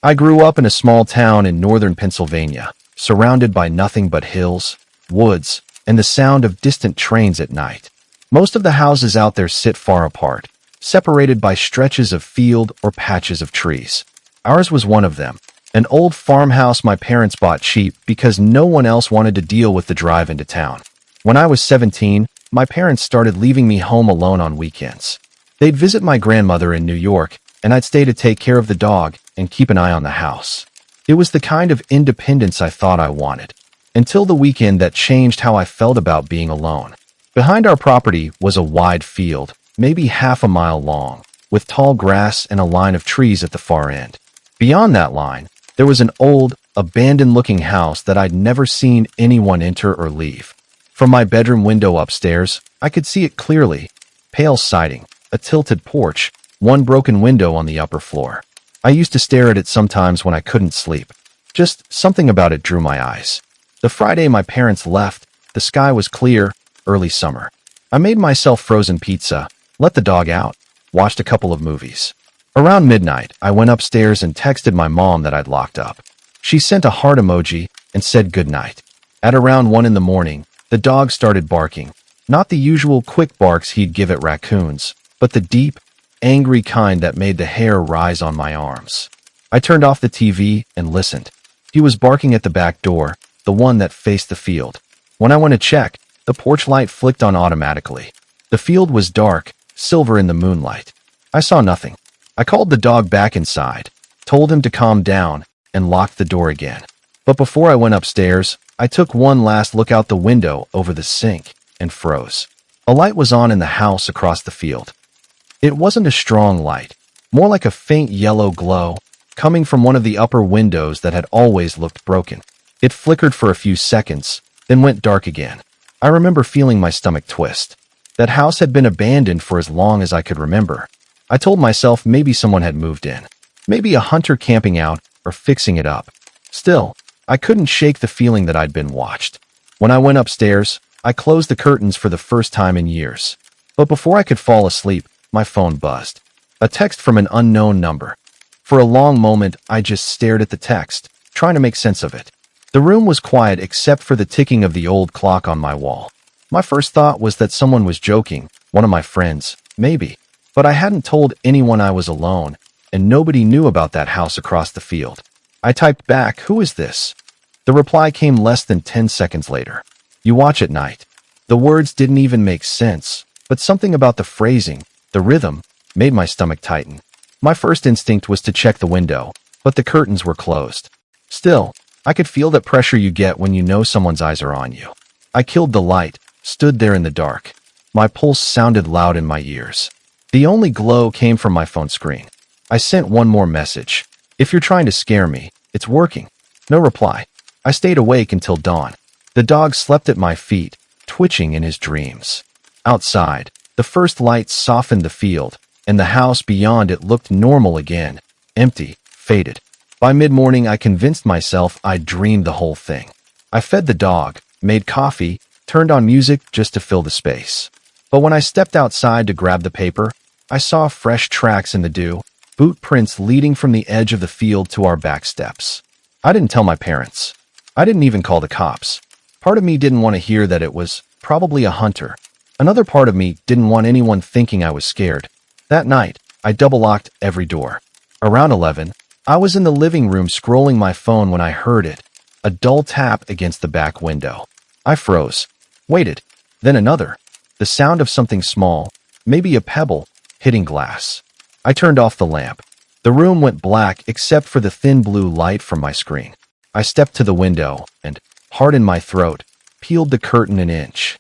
I grew up in a small town in northern Pennsylvania, surrounded by nothing but hills, woods, and the sound of distant trains at night. Most of the houses out there sit far apart, separated by stretches of field or patches of trees. Ours was one of them, an old farmhouse my parents bought cheap because no one else wanted to deal with the drive into town. When I was 17, my parents started leaving me home alone on weekends. They'd visit my grandmother in New York, and I'd stay to take care of the dog and keep an eye on the house. It was the kind of independence I thought I wanted, until the weekend that changed how I felt about being alone. Behind our property was a wide field, maybe half a mile long, with tall grass and a line of trees at the far end. Beyond that line, there was an old, abandoned-looking house that I'd never seen anyone enter or leave. From my bedroom window upstairs, I could see it clearly. Pale siding, a tilted porch, one broken window on the upper floor. I used to stare at it sometimes when I couldn't sleep. Just something about it drew my eyes. The Friday my parents left, the sky was clear, early summer. I made myself frozen pizza, let the dog out, watched a couple of movies. Around midnight, I went upstairs and texted my mom that I'd locked up. She sent a heart emoji and said goodnight. At around 1 in the morning, the dog started barking. Not the usual quick barks he'd give at raccoons, but the deep, angry kind that made the hair rise on my arms. I turned off the TV and listened. He was barking at the back door, the one that faced the field. When I went to check, the porch light flicked on automatically. The field was dark, silver in the moonlight. I saw nothing. I called the dog back inside, told him to calm down, and locked the door again. But before I went upstairs, I took one last look out the window over the sink and froze. A light was on in the house across the field. It wasn't a strong light, more like a faint yellow glow, coming from one of the upper windows that had always looked broken. It flickered for a few seconds, then went dark again. I remember feeling my stomach twist. That house had been abandoned for as long as I could remember. I told myself maybe someone had moved in. Maybe a hunter camping out or fixing it up. Still, I couldn't shake the feeling that I'd been watched. When I went upstairs, I closed the curtains for the first time in years. But before I could fall asleep, my phone buzzed. A text from an unknown number. For a long moment, I just stared at the text, trying to make sense of it. The room was quiet except for the ticking of the old clock on my wall. My first thought was that someone was joking, one of my friends, maybe. But I hadn't told anyone I was alone, and nobody knew about that house across the field. I typed back, "Who is this?" The reply came less than 10 seconds later. "You watch at night." The words didn't even make sense, but something about the phrasing, the rhythm, made my stomach tighten. My first instinct was to check the window, but the curtains were closed. Still, I could feel that pressure you get when you know someone's eyes are on you. I killed the light, stood there in the dark. My pulse sounded loud in my ears. The only glow came from my phone screen. I sent one more message. "If you're trying to scare me, it's working." No reply. I stayed awake until dawn. The dog slept at my feet, twitching in his dreams. Outside, the first lights softened the field, and the house beyond it looked normal again, empty, faded. By mid-morning, I convinced myself I'd dreamed the whole thing. I fed the dog, made coffee, turned on music just to fill the space. But when I stepped outside to grab the paper, I saw fresh tracks in the dew, boot prints leading from the edge of the field to our back steps. I didn't tell my parents. I didn't even call the cops. Part of me didn't want to hear that it was probably a hunter. Another part of me didn't want anyone thinking I was scared. That night, I double-locked every door. Around 11, I was in the living room scrolling my phone when I heard it, a dull tap against the back window. I froze, waited, then another. The sound of something small, maybe a pebble, hitting glass. I turned off the lamp. The room went black except for the thin blue light from my screen. I stepped to the window and, heart in my throat, peeled the curtain an inch.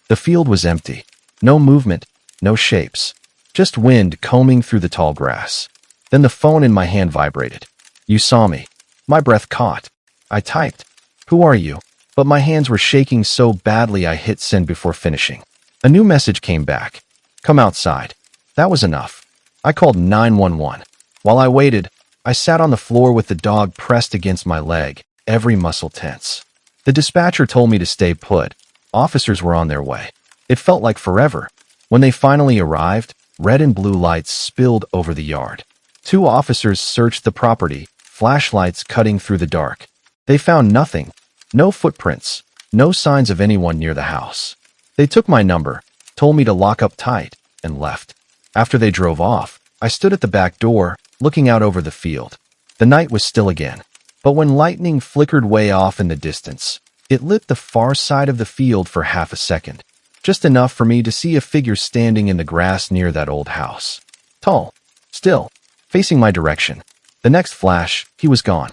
The field was empty. No movement, no shapes. Just wind combing through the tall grass. Then the phone in my hand vibrated. "You saw me." My breath caught. I typed, "Who are you?" But my hands were shaking so badly I hit send before finishing. A new message came back. "Come outside." That was enough. I called 911. While I waited, I sat on the floor with the dog pressed against my leg, every muscle tense. The dispatcher told me to stay put. Officers were on their way. It felt like forever. When they finally arrived, red and blue lights spilled over the yard. 2 officers searched the property, flashlights cutting through the dark. They found nothing. No footprints. No signs of anyone near the house. They took my number, told me to lock up tight, and left. After they drove off, I stood at the back door, looking out over the field. The night was still again, but when lightning flickered way off in the distance, it lit the far side of the field for half a second, just enough for me to see a figure standing in the grass near that old house. Tall, still, facing my direction. The next flash, he was gone.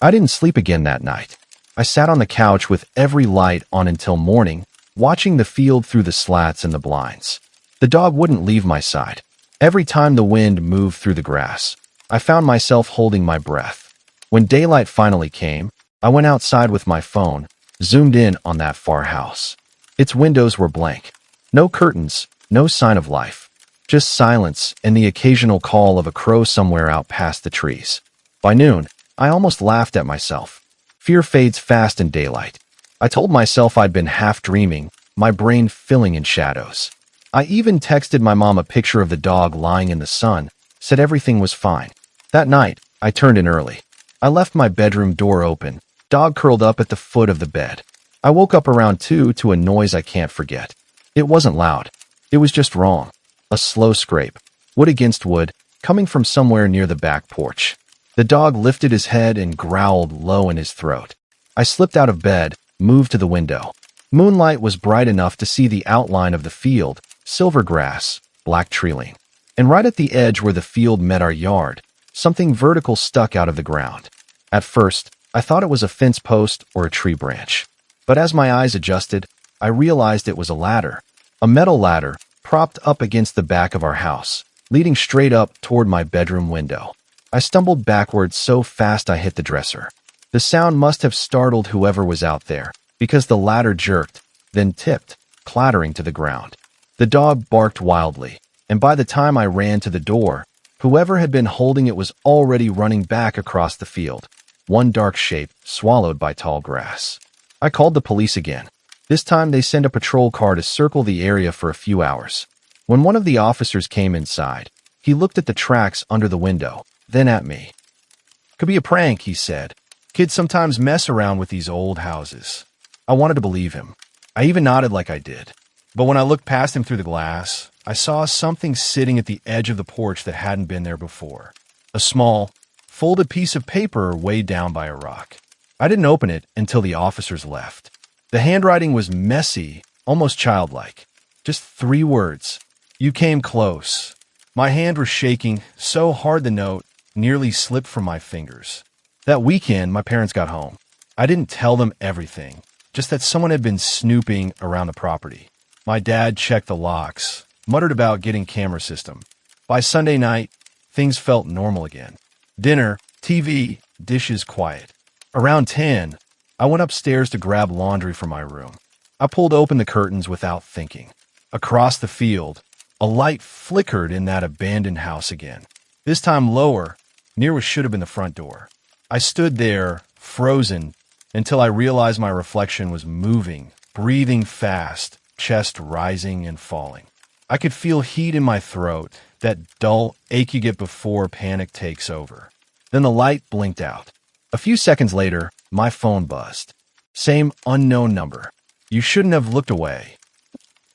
I didn't sleep again that night. I sat on the couch with every light on until morning, watching the field through the slats and the blinds. The dog wouldn't leave my side. Every time the wind moved through the grass, I found myself holding my breath. When daylight finally came, I went outside with my phone, zoomed in on that far house. Its windows were blank. No curtains, no sign of life. Just silence and the occasional call of a crow somewhere out past the trees. By noon, I almost laughed at myself. Fear fades fast in daylight. I told myself I'd been half dreaming, my brain filling in shadows. I even texted my mom a picture of the dog lying in the sun, said everything was fine. That night, I turned in early. I left my bedroom door open, dog curled up at the foot of the bed. I woke up around 2 to a noise I can't forget. It wasn't loud. It was just wrong. A slow scrape, wood against wood, coming from somewhere near the back porch. The dog lifted his head and growled low in his throat. I slipped out of bed, moved to the window. Moonlight was bright enough to see the outline of the field, silver grass, black tree. And right at the edge where the field met our yard, something vertical stuck out of the ground. At first, I thought it was a fence post or a tree branch. But as my eyes adjusted, I realized it was a ladder. A metal ladder, propped up against the back of our house, leading straight up toward my bedroom window. I stumbled backwards so fast I hit the dresser. The sound must have startled whoever was out there, because the ladder jerked, then tipped, clattering to the ground. The dog barked wildly, and by the time I ran to the door, whoever had been holding it was already running back across the field, one dark shape swallowed by tall grass. I called the police again. This time they sent a patrol car to circle the area for a few hours. When one of the officers came inside, he looked at the tracks under the window, then at me. "Could be a prank," he said. "Kids sometimes mess around with these old houses." I wanted to believe him. I even nodded like I did. But when I looked past him through the glass, I saw something sitting at the edge of the porch that hadn't been there before. A small, folded piece of paper weighed down by a rock. I didn't open it until the officers left. The handwriting was messy, almost childlike. Just 3 words. "You came close." My hand was shaking so hard the note nearly slipped from my fingers. That weekend, my parents got home. I didn't tell them everything, just that someone had been snooping around the property. My dad checked the locks, muttered about getting camera system. By Sunday night, things felt normal again. Dinner, TV, dishes quiet. Around 10, I went upstairs to grab laundry from my room. I pulled open the curtains without thinking. Across the field, a light flickered in that abandoned house again. This time lower, near what should have been the front door. I stood there, frozen, until I realized my reflection was moving, breathing fast, chest rising and falling. I could feel heat in my throat, that dull ache you get before panic takes over. Then the light blinked out. A few seconds later, my phone buzzed. Same unknown number. "You shouldn't have looked away."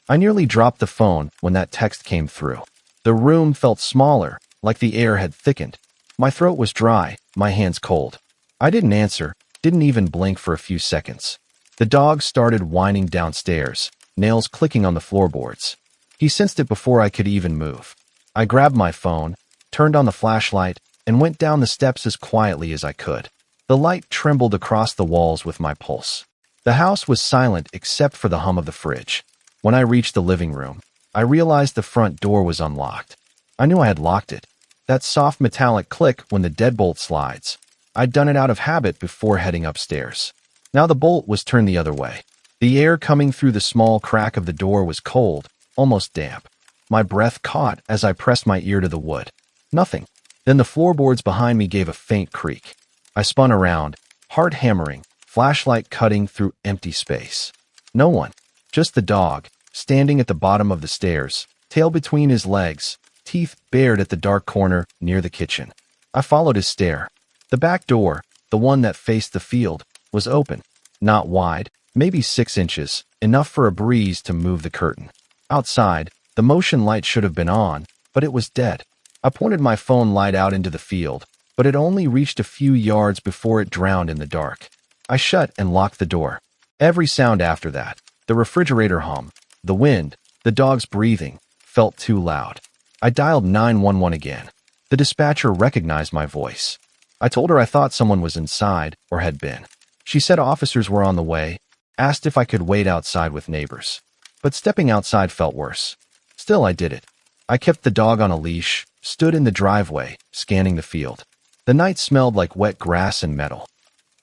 I nearly dropped the phone when that text came through. The room felt smaller, like the air had thickened. My throat was dry, my hands cold. I didn't answer, didn't even blink for a few seconds. The dog started whining downstairs, nails clicking on the floorboards. He sensed it before I could even move. I grabbed my phone, turned on the flashlight, and went down the steps as quietly as I could. The light trembled across the walls with my pulse. The house was silent except for the hum of the fridge. When I reached the living room, I realized the front door was unlocked. I knew I had locked it. That soft metallic click when the deadbolt slides. I'd done it out of habit before heading upstairs. Now the bolt was turned the other way. The air coming through the small crack of the door was cold, almost damp. My breath caught as I pressed my ear to the wood. Nothing. Then the floorboards behind me gave a faint creak. I spun around, heart hammering, flashlight cutting through empty space. No one. Just the dog, standing at the bottom of the stairs, tail between his legs, teeth bared at the dark corner near the kitchen. I followed his stare. The back door, the one that faced the field, was open. Not wide, maybe 6 inches, enough for a breeze to move the curtain. Outside, the motion light should have been on, but it was dead. I pointed my phone light out into the field, but it only reached a few yards before it drowned in the dark. I shut and locked the door. Every sound after that, the refrigerator hum, the wind, the dog's breathing, felt too loud. I dialed 911 again. The dispatcher recognized my voice. I told her I thought someone was inside or had been. She said officers were on the way, asked if I could wait outside with neighbors. But stepping outside felt worse. Still, I did it. I kept the dog on a leash, stood in the driveway, scanning the field. The night smelled like wet grass and metal.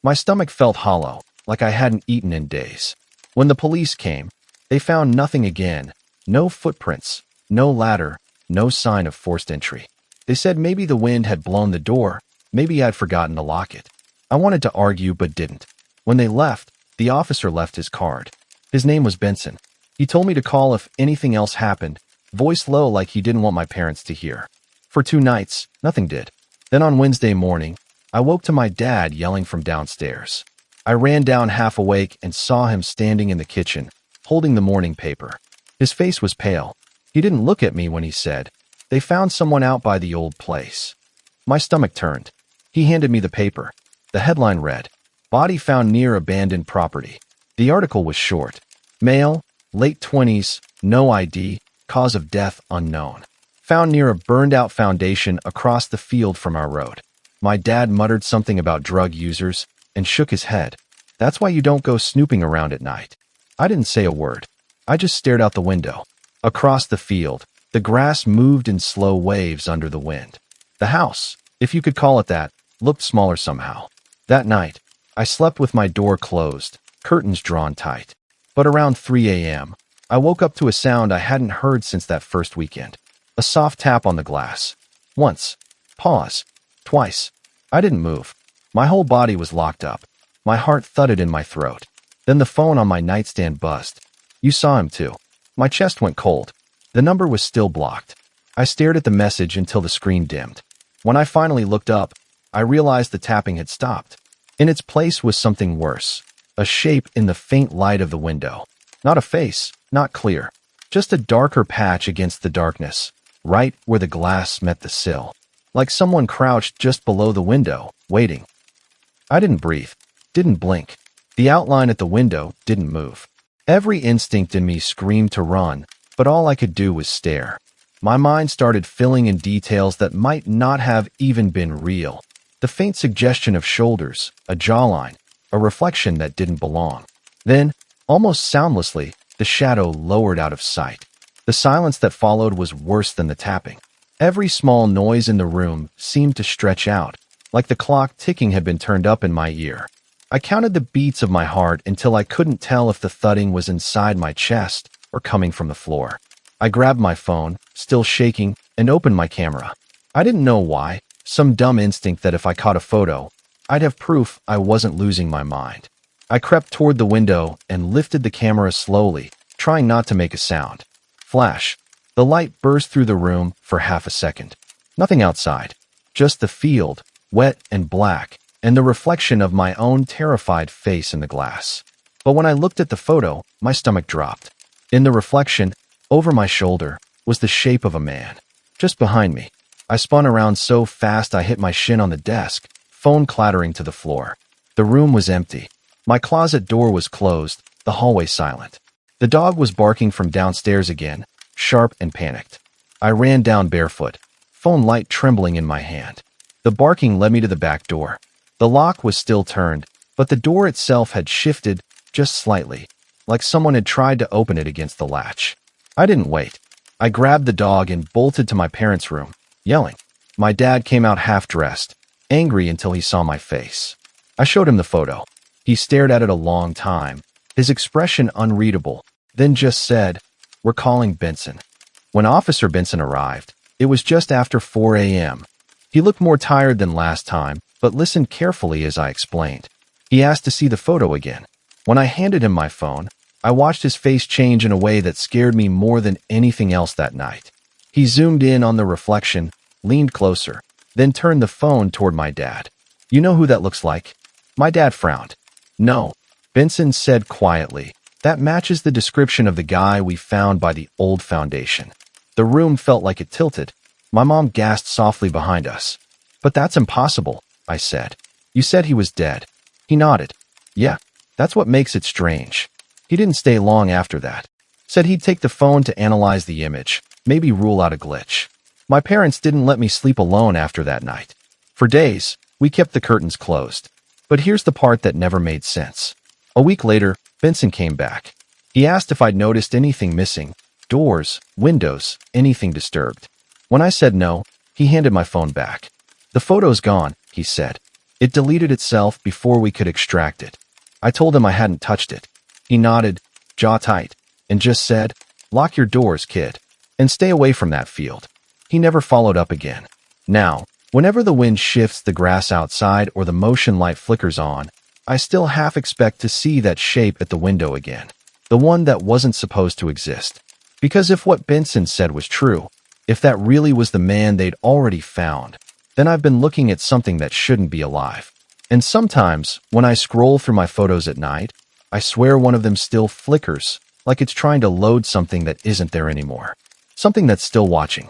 My stomach felt hollow, like I hadn't eaten in days. When the police came, they found nothing again. No footprints, no ladder, no sign of forced entry. They said maybe the wind had blown the door, maybe I'd forgotten to lock it. I wanted to argue but didn't. When they left, the officer left his card. His name was Benson. He told me to call if anything else happened, voice low like he didn't want my parents to hear. For 2 nights, nothing did. Then on Wednesday morning, I woke to my dad yelling from downstairs. I ran down half awake and saw him standing in the kitchen, holding the morning paper. His face was pale. He didn't look at me when he said, "They found someone out by the old place." My stomach turned. He handed me the paper. The headline read, "Body found near abandoned property." The article was short. Male, late 20s, no ID, cause of death unknown. Found near a burned-out foundation across the field from our road. My dad muttered something about drug users and shook his head. "That's why you don't go snooping around at night." I didn't say a word. I just stared out the window. Across the field, the grass moved in slow waves under the wind. The house, if you could call it that, looked smaller somehow. That night, I slept with my door closed, curtains drawn tight. But around 3 a.m., I woke up to a sound I hadn't heard since that first weekend. A soft tap on the glass. Once. Pause. Twice. I didn't move. My whole body was locked up. My heart thudded in my throat. Then the phone on my nightstand buzzed. You saw him too. My chest went cold. The number was still blocked. I stared at the message until the screen dimmed. When I finally looked up, I realized the tapping had stopped. In its place was something worse. A shape in the faint light of the window. Not a face, not clear. Just a darker patch against the darkness, right where the glass met the sill. Like someone crouched just below the window, waiting. I didn't breathe, didn't blink. The outline at the window didn't move. Every instinct in me screamed to run, but all I could do was stare. My mind started filling in details that might not have even been real. The faint suggestion of shoulders, a jawline, a reflection that didn't belong. Then, almost soundlessly, the shadow lowered out of sight. The silence that followed was worse than the tapping. Every small noise in the room seemed to stretch out, like the clock ticking had been turned up in my ear. I counted the beats of my heart until I couldn't tell if the thudding was inside my chest or coming from the floor. I grabbed my phone, still shaking, and opened my camera. I didn't know why, some dumb instinct that if I caught a photo, I'd have proof I wasn't losing my mind. I crept toward the window and lifted the camera slowly, trying not to make a sound. Flash. The light burst through the room for half a second. Nothing outside. Just the field, wet and black, and the reflection of my own terrified face in the glass. But when I looked at the photo, my stomach dropped. In the reflection, over my shoulder, was the shape of a man. Just behind me. I spun around so fast I hit my shin on the desk, phone clattering to the floor. The room was empty. My closet door was closed, the hallway silent. The dog was barking from downstairs again, sharp and panicked. I ran down barefoot, phone light trembling in my hand. The barking led me to the back door. The lock was still turned, but the door itself had shifted just slightly, like someone had tried to open it against the latch. I didn't wait. I grabbed the dog and bolted to my parents' room, yelling. My dad came out half-dressed, angry until he saw my face. I showed him the photo. He stared at it a long time, his expression unreadable, then just said, "We're calling Benson." When Officer Benson arrived, it was just after 4 a.m. He looked more tired than last time, but listened carefully as I explained. He asked to see the photo again. When I handed him my phone, I watched his face change in a way that scared me more than anything else that night. He zoomed in on the reflection, leaned closer, then turned the phone toward my dad. You know who that looks like? My dad frowned. No, Benson said quietly. That matches the description of the guy we found by the old foundation. The room felt like it tilted. My mom gasped softly behind us. But that's impossible, I said. You said he was dead. He nodded. Yeah, that's what makes it strange. He didn't stay long after that. Said he'd take the phone to analyze the image, maybe rule out a glitch. My parents didn't let me sleep alone after that night. For days, we kept the curtains closed. But here's the part that never made sense. A week later, Benson came back. He asked if I'd noticed anything missing. Doors, windows, anything disturbed. When I said no, he handed my phone back. The photo's gone, he said. It deleted itself before we could extract it. I told him I hadn't touched it. He nodded, jaw tight, and just said, "Lock your doors, kid, and stay away from that field." He never followed up again. Now, whenever the wind shifts the grass outside or the motion light flickers on, I still half expect to see that shape at the window again. The one that wasn't supposed to exist. Because if what Benson said was true, if that really was the man they'd already found, then I've been looking at something that shouldn't be alive. And sometimes, when I scroll through my photos at night, I swear one of them still flickers, like it's trying to load something that isn't there anymore. Something that's still watching.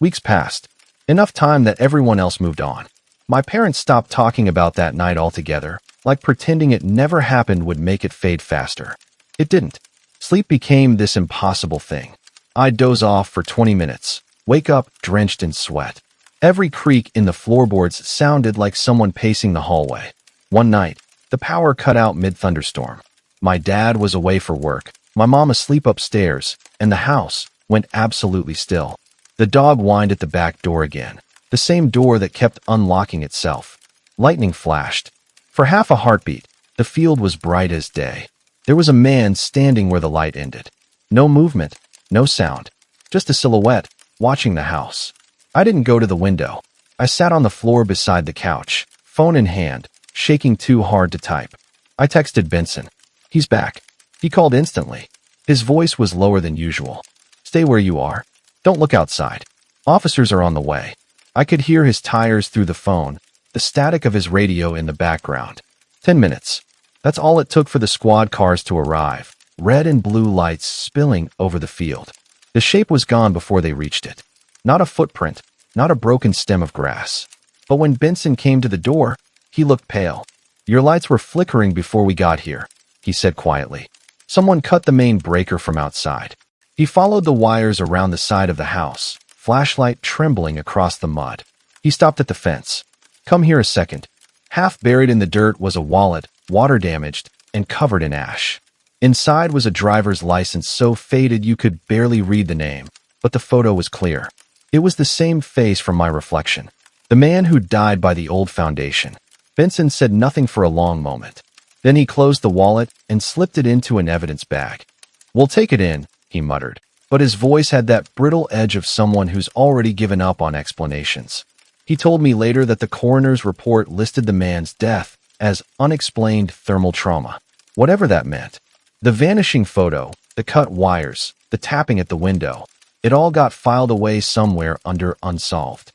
Weeks passed. Enough time that everyone else moved on. My parents stopped talking about that night altogether, like pretending it never happened would make it fade faster. It didn't. Sleep became this impossible thing. I'd doze off for 20 minutes, wake up drenched in sweat. Every creak in the floorboards sounded like someone pacing the hallway. One night, the power cut out mid-thunderstorm. My dad was away for work, my mom asleep upstairs, and the house went absolutely still. The dog whined at the back door again, the same door that kept unlocking itself. Lightning flashed. For half a heartbeat, the field was bright as day. There was a man standing where the light ended. No movement, no sound, just a silhouette, watching the house. I didn't go to the window. I sat on the floor beside the couch, phone in hand, shaking too hard to type. I texted Benson. He's back. He called instantly. His voice was lower than usual. Stay where you are. Don't look outside. Officers are on the way. I could hear his tires through the phone, the static of his radio in the background. 10 minutes. That's all it took for the squad cars to arrive, red and blue lights spilling over the field. The shape was gone before they reached it. Not a footprint, not a broken stem of grass. But when Benson came to the door, he looked pale. Your lights were flickering before we got here, he said quietly. Someone cut the main breaker from outside. He followed the wires around the side of the house, flashlight trembling across the mud. He stopped at the fence. Come here a second. Half buried in the dirt was a wallet, water damaged, and covered in ash. Inside was a driver's license so faded you could barely read the name, but the photo was clear. It was the same face from my reflection. The man who died by the old foundation. Benson said nothing for a long moment. Then he closed the wallet and slipped it into an evidence bag. We'll take it in, he muttered, but his voice had that brittle edge of someone who's already given up on explanations. He told me later that the coroner's report listed the man's death as unexplained thermal trauma, whatever that meant. The vanishing photo, the cut wires, the tapping at the window, it all got filed away somewhere under unsolved.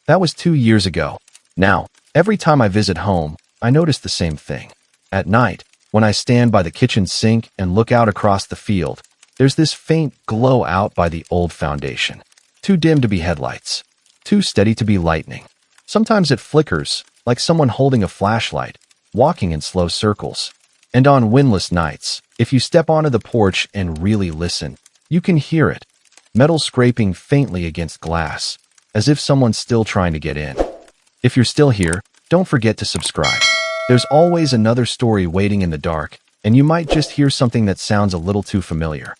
That was 2 years ago. Now, every time I visit home, I notice the same thing. At night, when I stand by the kitchen sink and look out across the field, there's this faint glow out by the old foundation. Too dim to be headlights. Too steady to be lightning. Sometimes it flickers, like someone holding a flashlight, walking in slow circles. And on windless nights, if you step onto the porch and really listen, you can hear it. Metal scraping faintly against glass, as if someone's still trying to get in. If you're still here, don't forget to subscribe. There's always another story waiting in the dark, and you might just hear something that sounds a little too familiar.